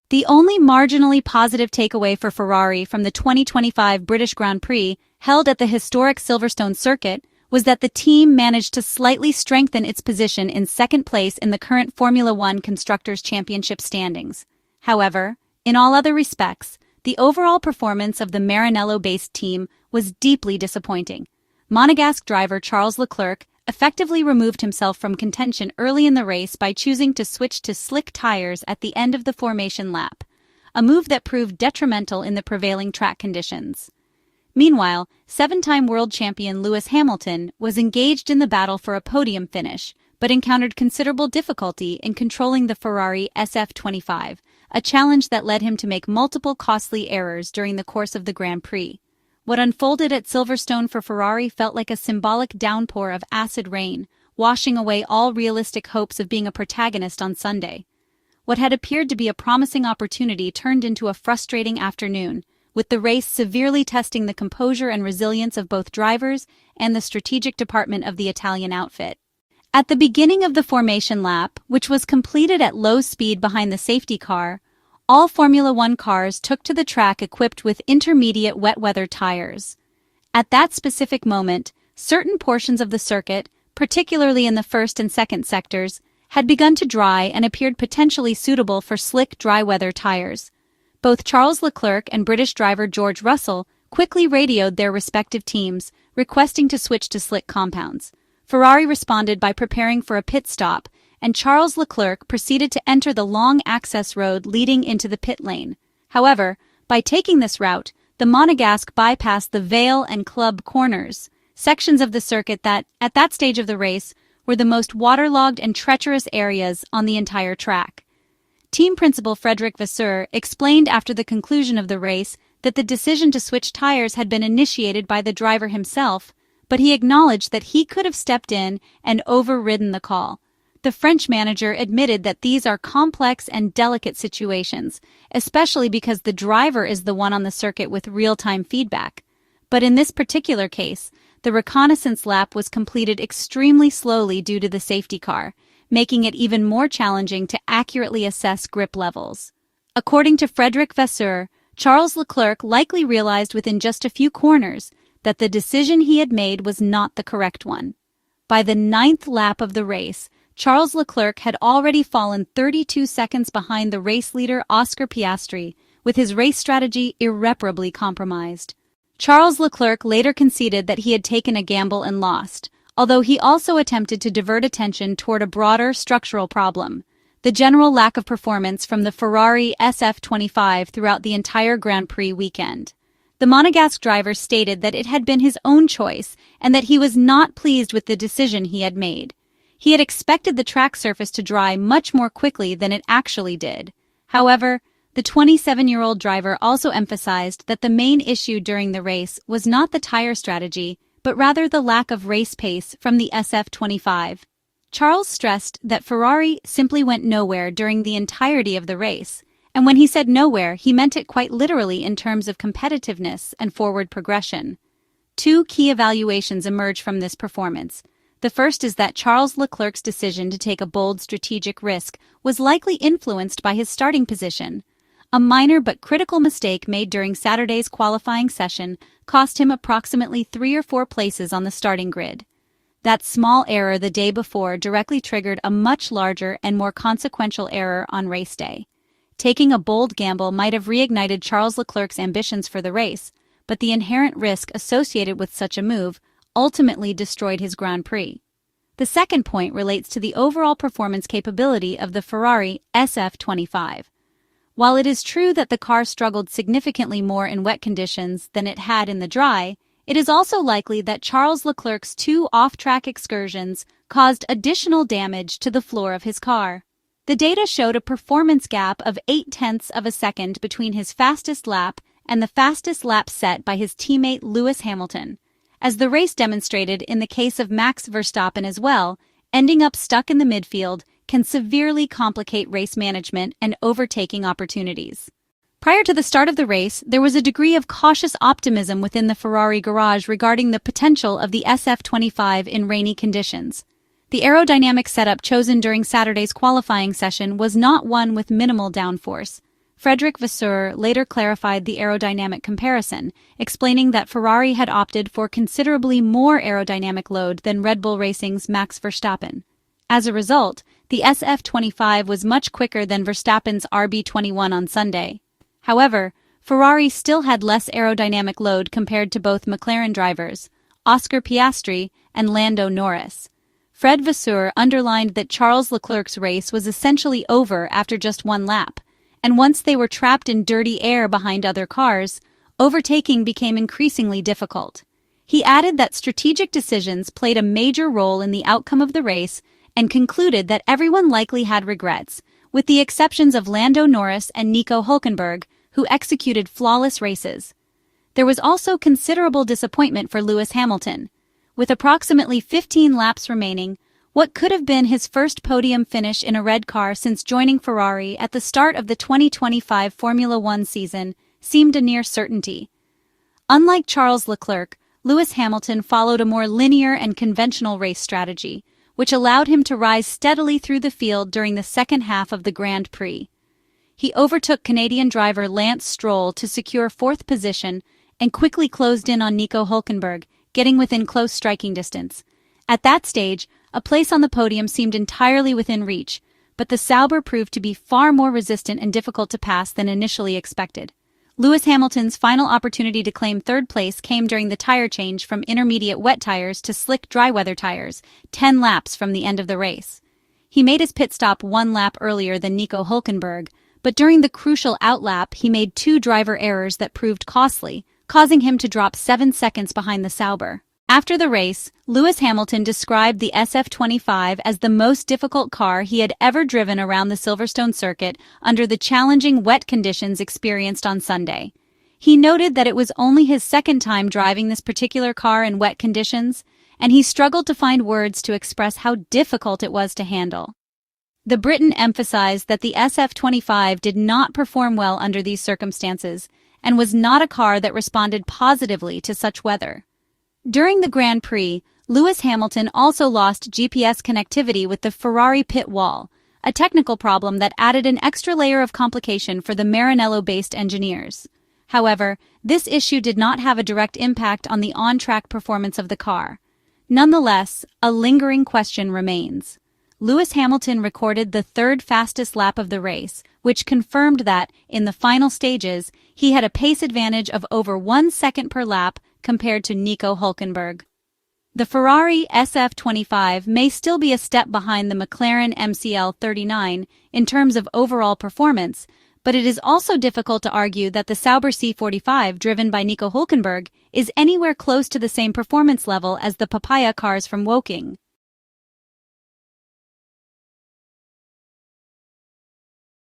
The only marginally positive takeaway for Ferrari from the 2025 British Grand Prix, held at the historic Silverstone circuit, was that the team managed to slightly strengthen its position in second place in the current Formula One Constructors' Championship standings. However, in all other respects, the overall performance of the Maranello-based team was deeply disappointing. Monegasque driver Charles Leclerc effectively removed himself from contention early in the race by choosing to switch to slick tires at the end of the formation lap, a move that proved detrimental in the prevailing track conditions. Meanwhile, seven-time world champion Lewis Hamilton was engaged in the battle for a podium finish, but encountered considerable difficulty in controlling the Ferrari SF-25, a challenge that led him to make multiple costly errors during the course of the Grand Prix. What unfolded at Silverstone for Ferrari felt like a symbolic downpour of acid rain, washing away all realistic hopes of being a protagonist on Sunday. What had appeared to be a promising opportunity turned into a frustrating afternoon, with the race severely testing the composure and resilience of both drivers and the strategic department of the Italian outfit. At the beginning of the formation lap, which was completed at low speed behind the safety car, all Formula One cars took to the track equipped with intermediate wet-weather tires. At that specific moment, certain portions of the circuit, particularly in the first and second sectors, had begun to dry and appeared potentially suitable for slick, dry-weather tires. Both Charles Leclerc and British driver George Russell quickly radioed their respective teams, requesting to switch to slick compounds. Ferrari responded by preparing for a pit stop, and Charles Leclerc proceeded to enter the long access road leading into the pit lane. However, by taking this route, the Monegasque bypassed the Vale and Club corners, sections of the circuit that, at that stage of the race, were the most waterlogged and treacherous areas on the entire track. Team principal Vasseur explained after the conclusion of the race that the decision to switch tires had been initiated by the driver himself, but he acknowledged that he could have stepped in and overridden the call. The French manager admitted that these are complex and delicate situations, especially because the driver is the one on the circuit with real-time feedback. But in this particular case, the reconnaissance lap was completed extremely slowly due to the safety car, making it even more challenging to accurately assess grip levels. According to Vasseur, Charles Leclerc likely realized within just a few corners that the decision he had made was not the correct one. By the 9th lap of the race, Charles Leclerc had already fallen 32 seconds behind the race leader Oscar Piastri, with his race strategy irreparably compromised. Charles Leclerc later conceded that he had taken a gamble and lost, although he also attempted to divert attention toward a broader structural problem: the general lack of performance from the Ferrari SF-25 throughout the entire Grand Prix weekend. The Monegasque driver stated that it had been his own choice and that he was not pleased with the decision he had made. He had expected the track surface to dry much more quickly than it actually did. However, the 27-year-old driver also emphasized that the main issue during the race was not the tire strategy, but rather the lack of race pace from the SF-25. Charles stressed that Ferrari simply went nowhere during the entirety of the race, and when he said nowhere, he meant it quite literally in terms of competitiveness and forward progression. Two key evaluations emerge from this performance. The first is that Charles Leclerc's decision to take a bold strategic risk was likely influenced by his starting position. A minor but critical mistake made during Saturday's qualifying session cost him approximately 3 or 4 places on the starting grid. That small error the day before directly triggered a much larger and more consequential error on race day. Taking a bold gamble might have reignited Charles Leclerc's ambitions for the race, but the inherent risk associated with such a move ultimately destroyed his Grand Prix. The second point relates to the overall performance capability of the Ferrari SF-25. While it is true that the car struggled significantly more in wet conditions than it had in the dry, it is also likely that Charles Leclerc's 2 off-track excursions caused additional damage to the floor of his car. The data showed a performance gap of 0.8 of a second between his fastest lap and the fastest lap set by his teammate Lewis Hamilton. As the race demonstrated in the case of Max Verstappen as well, ending up stuck in the midfield can severely complicate race management and overtaking opportunities. Prior to the start of the race, there was a degree of cautious optimism within the Ferrari garage regarding the potential of the SF-25 in rainy conditions. The aerodynamic setup chosen during Saturday's qualifying session was not one with minimal downforce. Vasseur later clarified the aerodynamic comparison, explaining that Ferrari had opted for considerably more aerodynamic load than Red Bull Racing's Max Verstappen. As a result, the SF25 was much quicker than Verstappen's RB21 on Sunday. However, Ferrari still had less aerodynamic load compared to both McLaren drivers, Oscar Piastri and Lando Norris. Vasseur underlined that Charles Leclerc's race was essentially over after just one lap, and once they were trapped in dirty air behind other cars, overtaking became increasingly difficult. He added that strategic decisions played a major role in the outcome of the race and concluded that everyone likely had regrets, with the exceptions of Lando Norris and Nico Hülkenberg, who executed flawless races. There was also considerable disappointment for Lewis Hamilton. With approximately 15 laps remaining, what could have been his first podium finish in a red car since joining Ferrari at the start of the 2025 Formula One season seemed a near certainty. Unlike Charles Leclerc, Lewis Hamilton followed a more linear and conventional race strategy, which allowed him to rise steadily through the field during the second half of the Grand Prix. He overtook Canadian driver Lance Stroll to secure fourth position and quickly closed in on Nico Hülkenberg, getting within close striking distance. At that stage, a place on the podium seemed entirely within reach, but the Sauber proved to be far more resistant and difficult to pass than initially expected. Lewis Hamilton's final opportunity to claim third place came during the tire change from intermediate wet tires to slick dry weather tires, 10 laps from the end of the race. He made his pit stop 1 lap earlier than Nico Hülkenberg, but during the crucial outlap he made 2 driver errors that proved costly, causing him to drop 7 seconds behind the Sauber. After the race, Lewis Hamilton described the SF25 as the most difficult car he had ever driven around the Silverstone circuit under the challenging wet conditions experienced on Sunday. He noted that it was only his second time driving this particular car in wet conditions, and he struggled to find words to express how difficult it was to handle. The Briton emphasized that the SF25 did not perform well under these circumstances and was not a car that responded positively to such weather. During the Grand Prix, Lewis Hamilton also lost GPS connectivity with the Ferrari pit wall, a technical problem that added an extra layer of complication for the Maranello-based engineers. However, this issue did not have a direct impact on the on-track performance of the car. Nonetheless, a lingering question remains. Lewis Hamilton recorded the third fastest lap of the race, which confirmed that, in the final stages, he had a pace advantage of over 1 second per lap compared to Nico Hülkenberg. The Ferrari SF25 may still be a step behind the McLaren MCL39 in terms of overall performance, but it is also difficult to argue that the Sauber C45 driven by Nico Hülkenberg is anywhere close to the same performance level as the Papaya cars from Woking.